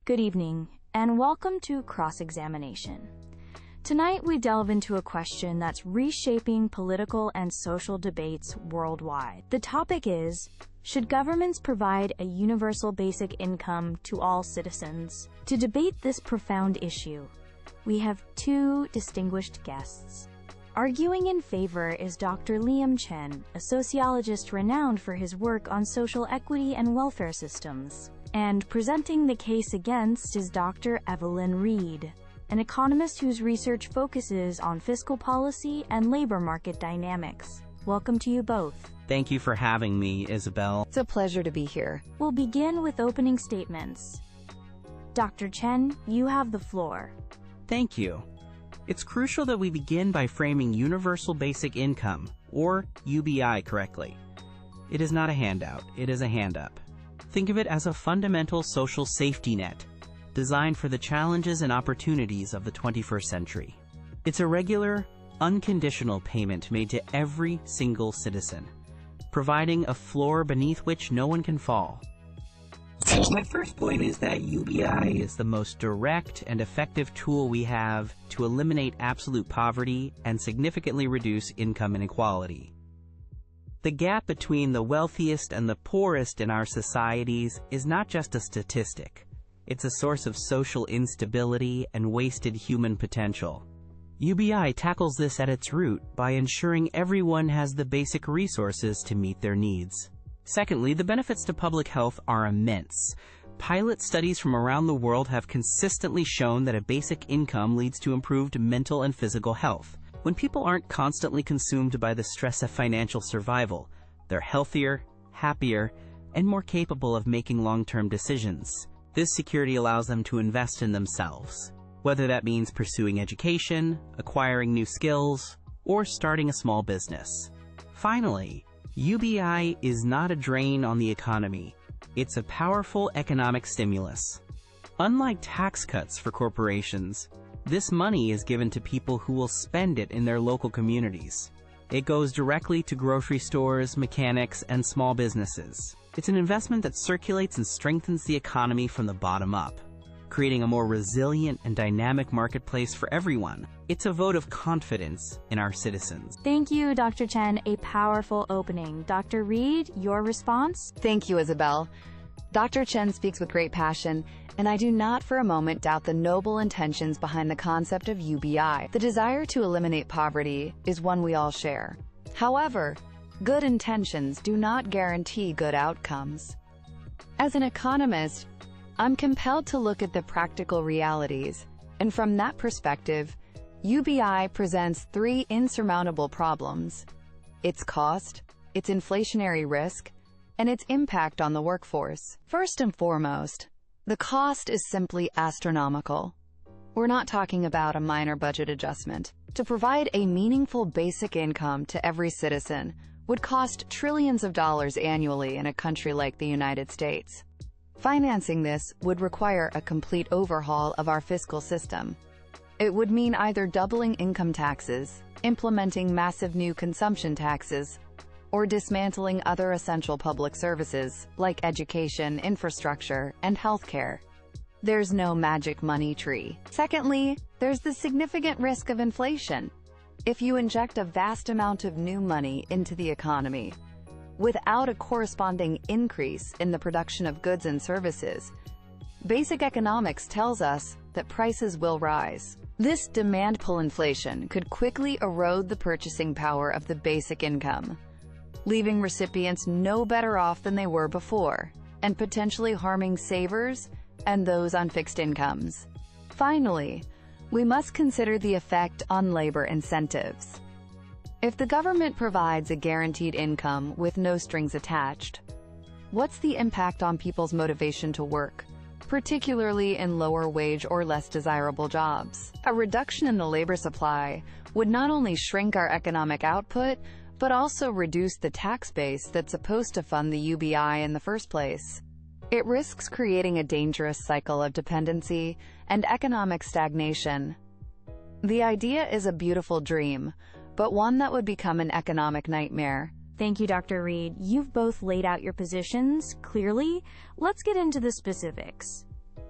Good evening, and welcome to Cross-Examination. Tonight we delve into a question that's reshaping political and social debates worldwide. The topic is, should governments provide a universal basic income to all citizens? To debate this profound issue, we have two distinguished guests. Arguing in favor is Dr. Liam Chen, a sociologist renowned for his work on social equity and welfare systems. And presenting the case against is Dr. Evelyn Reed, an economist whose research focuses on fiscal policy and labor market dynamics. Welcome to you both. Thank you for having me, Isabel. It's a pleasure to be here. We'll begin with opening statements. Dr. Chen, you have the floor. Thank you. It's crucial that we begin by framing universal basic income, or UBI, correctly. It is not a handout, it is a hand-up. Think of it as a fundamental social safety net, designed for the challenges and opportunities of the 21st century. It's a regular, unconditional payment made to every single citizen, providing a floor beneath which no one can fall. My first point is that UBI is the most direct and effective tool we have to eliminate absolute poverty and significantly reduce income inequality. The gap between the wealthiest and the poorest in our societies is not just a statistic. It's a source of social instability and wasted human potential. UBI tackles this at its root by ensuring everyone has the basic resources to meet their needs. Secondly, the benefits to public health are immense. Pilot studies from around the world have consistently shown that a basic income leads to improved mental and physical health. When people aren't constantly consumed by the stress of financial survival, they're healthier, happier, and more capable of making long-term decisions. This security allows them to invest in themselves, whether that means pursuing education, acquiring new skills, or starting a small business. Finally, UBI is not a drain on the economy. It's a powerful economic stimulus. Unlike tax cuts for corporations, this money is given to people who will spend it in their local communities. It goes directly to grocery stores, mechanics, and small businesses. It's an investment that circulates and strengthens the economy from the bottom up, creating a more resilient and dynamic marketplace for everyone. It's a vote of confidence in our citizens. Thank you, Dr. Chen. A powerful opening. Dr. Reed, your response? Thank you, Isabel. Dr. Chen speaks with great passion, and I do not for a moment doubt the noble intentions behind the concept of UBI. The desire to eliminate poverty is one we all share. However, good intentions do not guarantee good outcomes. As an economist, I'm compelled to look at the practical realities, and from that perspective, UBI presents three insurmountable problems: its cost, its inflationary risk, and its impact on the workforce. First and foremost, the cost is simply astronomical. We're not talking about a minor budget adjustment. To provide a meaningful basic income to every citizen would cost trillions of dollars annually in a country like the United States. Financing this would require a complete overhaul of our fiscal system. It would mean either doubling income taxes, implementing massive new consumption taxes, or dismantling other essential public services like education, infrastructure, and healthcare. There's no magic money tree. Secondly, there's the significant risk of inflation. If you inject a vast amount of new money into the economy, without a corresponding increase in the production of goods and services, basic economics tells us that prices will rise. This demand-pull inflation could quickly erode the purchasing power of the basic income, leaving recipients no better off than they were before, and potentially harming savers and those on fixed incomes. Finally, we must consider the effect on labor incentives. If the government provides a guaranteed income with no strings attached, what's the impact on people's motivation to work, particularly in lower wage or less desirable jobs? A reduction in the labor supply would not only shrink our economic output, but also reduce the tax base that's supposed to fund the UBI in the first place. It risks creating a dangerous cycle of dependency and economic stagnation. The idea is a beautiful dream, but one that would become an economic nightmare. Thank you, Dr. Reed. You've both laid out your positions clearly. Let's get into the specifics.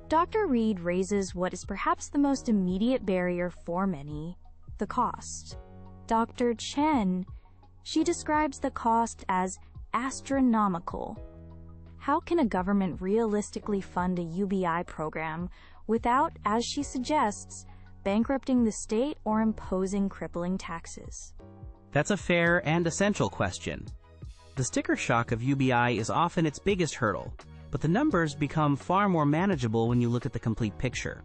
Dr. Reed raises what is perhaps the most immediate barrier for many, the cost. Dr. Chen, she describes the cost as astronomical. How can a government realistically fund a UBI program without, as she suggests, bankrupting the state or imposing crippling taxes? That's a fair and essential question. The sticker shock of UBI is often its biggest hurdle, but the numbers become far more manageable when you look at the complete picture.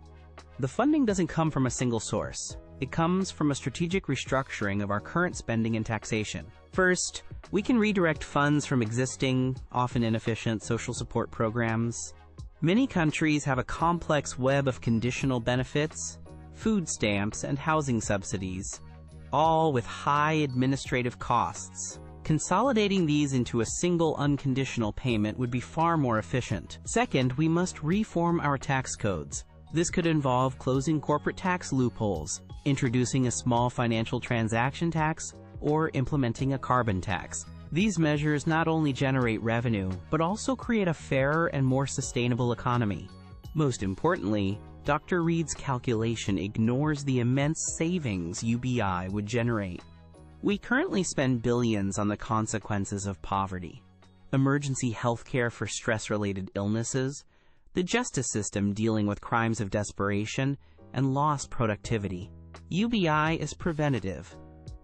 The funding doesn't come from a single source. It comes from a strategic restructuring of our current spending and taxation. First, we can redirect funds from existing, often inefficient social support programs. Many countries have a complex web of conditional benefits, food stamps, and housing subsidies, all with high administrative costs. Consolidating these into a single unconditional payment would be far more efficient. Second, we must reform our tax codes. This could involve closing corporate tax loopholes, introducing a small financial transaction tax, or implementing a carbon tax. These measures not only generate revenue, but also create a fairer and more sustainable economy. Most importantly, Dr. Reed's calculation ignores the immense savings UBI would generate. We currently spend billions on the consequences of poverty: emergency health care for stress-related illnesses, the justice system dealing with crimes of desperation, and lost productivity. UBI is preventative.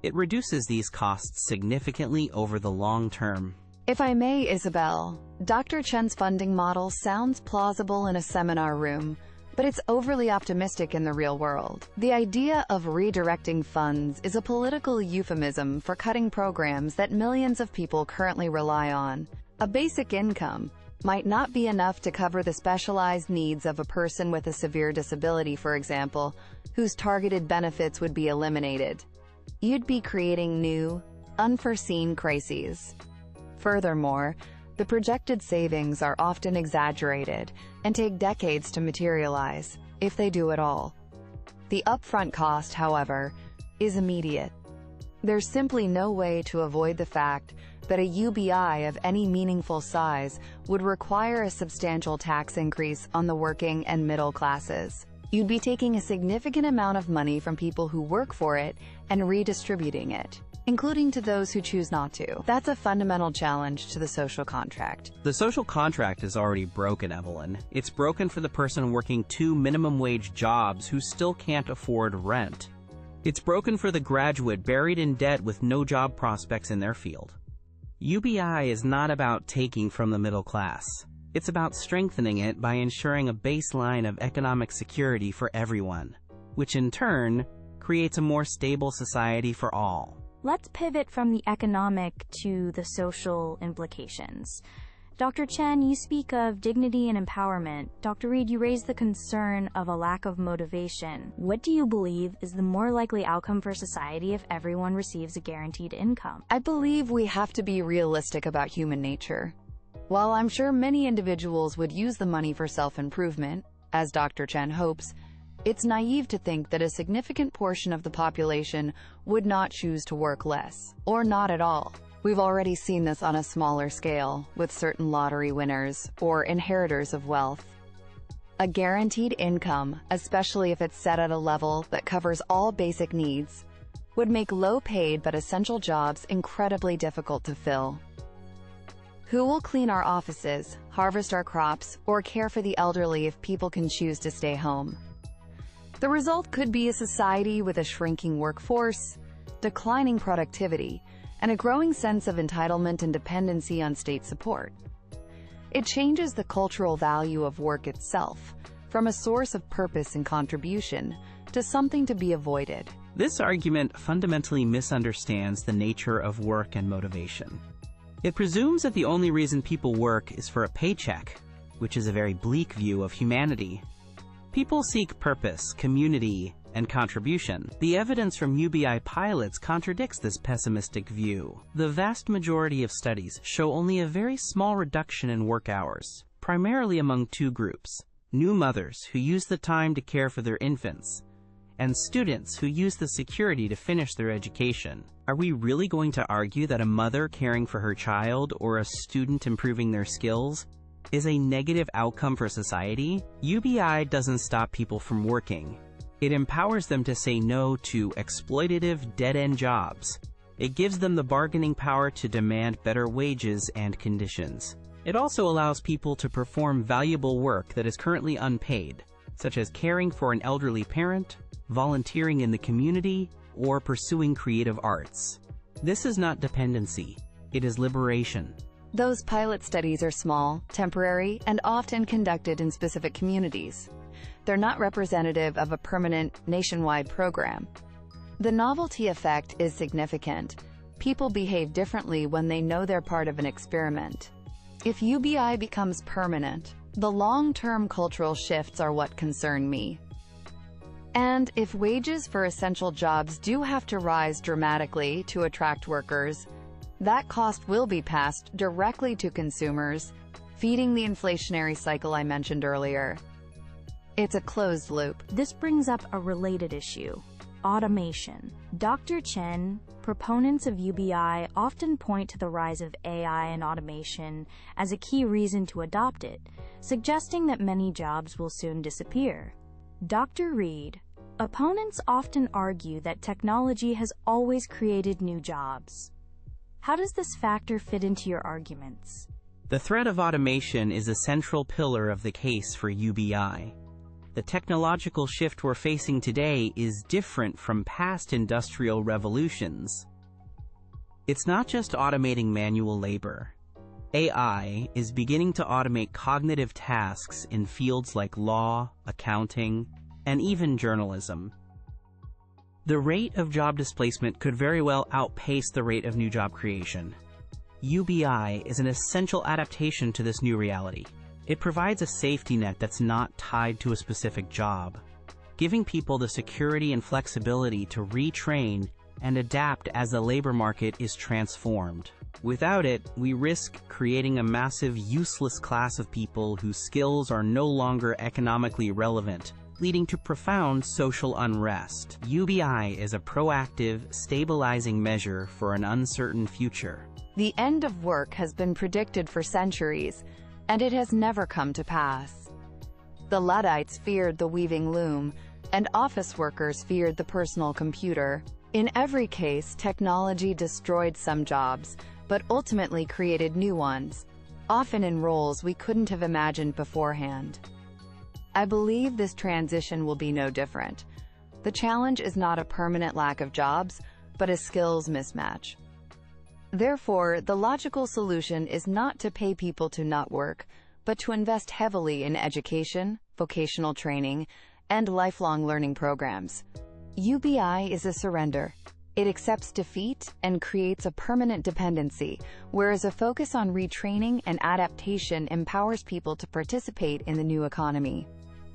It reduces these costs significantly over the long term. If I may, Isabel, Dr. Chen's funding model sounds plausible in a seminar room, but it's overly optimistic in the real world. The idea of redirecting funds is a political euphemism for cutting programs that millions of people currently rely on. A basic income might not be enough to cover the specialized needs of a person with a severe disability, for example, whose targeted benefits would be eliminated. You'd be creating new, unforeseen crises. Furthermore, the projected savings are often exaggerated and take decades to materialize, if they do at all. The upfront cost, however, is immediate. There's simply no way to avoid the fact that a UBI of any meaningful size would require a substantial tax increase on the working and middle classes. You'd be taking a significant amount of money from people who work for it and redistributing it, including to those who choose not to. That's a fundamental challenge to the social contract. The social contract is already broken, Evelyn. It's broken for the person working 2 minimum wage jobs who still can't afford rent. It's broken for the graduate buried in debt with no job prospects in their field. UBI is not about taking from the middle class. It's about strengthening it by ensuring a baseline of economic security for everyone, which in turn creates a more stable society for all. Let's pivot from the economic to the social implications. Dr. Chen, you speak of dignity and empowerment. Dr. Reed, you raise the concern of a lack of motivation. What do you believe is the more likely outcome for society if everyone receives a guaranteed income? I believe we have to be realistic about human nature. While I'm sure many individuals would use the money for self-improvement, as Dr. Chen hopes, it's naive to think that a significant portion of the population would not choose to work less, or not at all. We've already seen this on a smaller scale, with certain lottery winners, or inheritors of wealth. A guaranteed income, especially if it's set at a level that covers all basic needs, would make low-paid but essential jobs incredibly difficult to fill. Who will clean our offices, harvest our crops, or care for the elderly if people can choose to stay home? The result could be a society with a shrinking workforce, declining productivity, and a growing sense of entitlement and dependency on state support. It changes the cultural value of work itself, from a source of purpose and contribution to something to be avoided. This argument fundamentally misunderstands the nature of work and motivation. It presumes that the only reason people work is for a paycheck, which is a very bleak view of humanity. People seek purpose, community, and contribution. The evidence from UBI pilots contradicts this pessimistic view. The vast majority of studies show only a very small reduction in work hours, primarily among 2 groups: new mothers who use the time to care for their infants, and students who use the security to finish their education. Are we really going to argue that a mother caring for her child or a student improving their skills is a negative outcome for society, UBI doesn't stop people from working. It empowers them to say no to exploitative, dead-end jobs. It gives them the bargaining power to demand better wages and conditions. It also allows people to perform valuable work that is currently unpaid, such as caring for an elderly parent, volunteering in the community, or pursuing creative arts. This is not dependency, it is liberation. Those pilot studies are small, temporary, and often conducted in specific communities. They're not representative of a permanent, nationwide program. The novelty effect is significant. People behave differently when they know they're part of an experiment. If UBI becomes permanent, the long-term cultural shifts are what concern me. And if wages for essential jobs do have to rise dramatically to attract workers, that cost will be passed directly to consumers, feeding the inflationary cycle I mentioned earlier. It's a closed loop. This brings up a related issue: automation. Dr. Chen, proponents of UBI often point to the rise of AI and automation as a key reason to adopt it, suggesting that many jobs will soon disappear. Dr. Reed, opponents often argue that technology has always created new jobs. How does this factor fit into your arguments? The threat of automation is a central pillar of the case for UBI. The technological shift we're facing today is different from past industrial revolutions. It's not just automating manual labor. AI is beginning to automate cognitive tasks in fields like law, accounting, and even journalism. The rate of job displacement could very well outpace the rate of new job creation. UBI is an essential adaptation to this new reality. It provides a safety net that's not tied to a specific job, giving people the security and flexibility to retrain and adapt as the labor market is transformed. Without it, we risk creating a massive, useless class of people whose skills are no longer economically relevant, leading to profound social unrest. UBI is a proactive, stabilizing measure for an uncertain future. The end of work has been predicted for centuries, and it has never come to pass. The Luddites feared the weaving loom, and office workers feared the personal computer. In every case, technology destroyed some jobs, but ultimately created new ones, often in roles we couldn't have imagined beforehand. I believe this transition will be no different. The challenge is not a permanent lack of jobs, but a skills mismatch. Therefore, the logical solution is not to pay people to not work, but to invest heavily in education, vocational training, and lifelong learning programs. UBI is a surrender. It accepts defeat and creates a permanent dependency, whereas a focus on retraining and adaptation empowers people to participate in the new economy.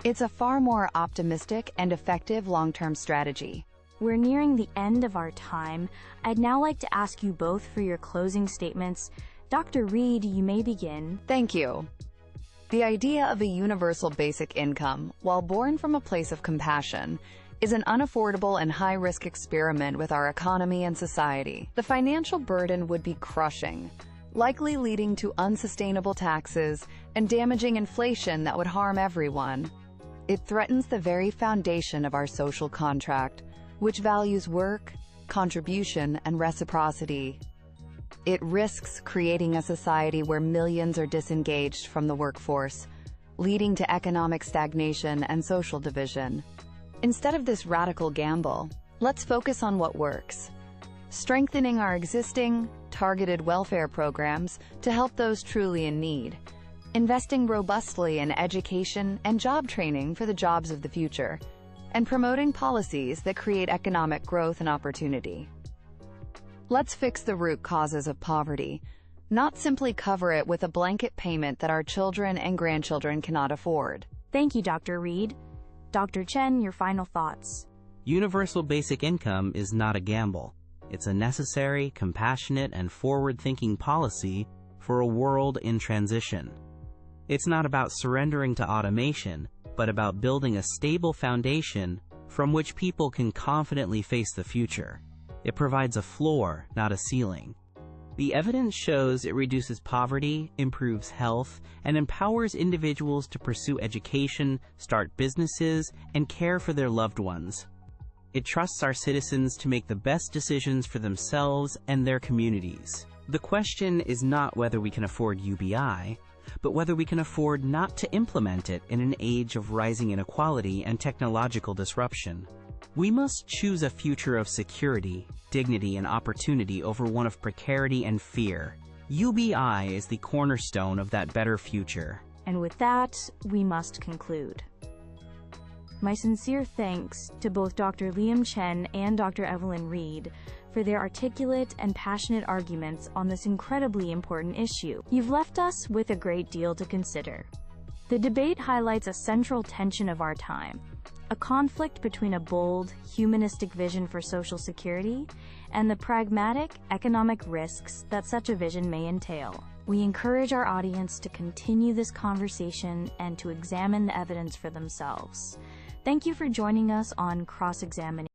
It's a far more optimistic and effective long-term strategy. We're nearing the end of our time. I'd now like to ask you both for your closing statements. Dr. Reed, you may begin. Thank you. The idea of a universal basic income, while born from a place of compassion, is an unaffordable and high-risk experiment with our economy and society. The financial burden would be crushing, likely leading to unsustainable taxes and damaging inflation that would harm everyone. It threatens the very foundation of our social contract, which values work, contribution, and reciprocity. It risks creating a society where millions are disengaged from the workforce, leading to economic stagnation and social division. Instead of this radical gamble, let's focus on what works, strengthening our existing, targeted welfare programs to help those truly in need, investing robustly in education and job training for the jobs of the future, and promoting policies that create economic growth and opportunity. Let's fix the root causes of poverty, not simply cover it with a blanket payment that our children and grandchildren cannot afford. Thank you, Dr. Reed. Dr. Chen, your final thoughts. Universal basic income is not a gamble. It's a necessary, compassionate, and forward-thinking policy for a world in transition. It's not about surrendering to automation, but about building a stable foundation from which people can confidently face the future. It provides a floor, not a ceiling. The evidence shows it reduces poverty, improves health, and empowers individuals to pursue education, start businesses, and care for their loved ones. It trusts our citizens to make the best decisions for themselves and their communities. The question is not whether we can afford UBI, but whether we can afford not to implement it in an age of rising inequality and technological disruption. We must choose a future of security, dignity, and opportunity over one of precarity and fear. UBI is the cornerstone of that better future. And with that, we must conclude. My sincere thanks to both Dr. Liam Chen and Dr. Evelyn Reed for their articulate and passionate arguments on this incredibly important issue. You've left us with a great deal to consider. The debate highlights a central tension of our time, a conflict between a bold, humanistic vision for social security and the pragmatic, economic risks that such a vision may entail. We encourage our audience to continue this conversation and to examine the evidence for themselves. Thank you for joining us on Cross-Examination.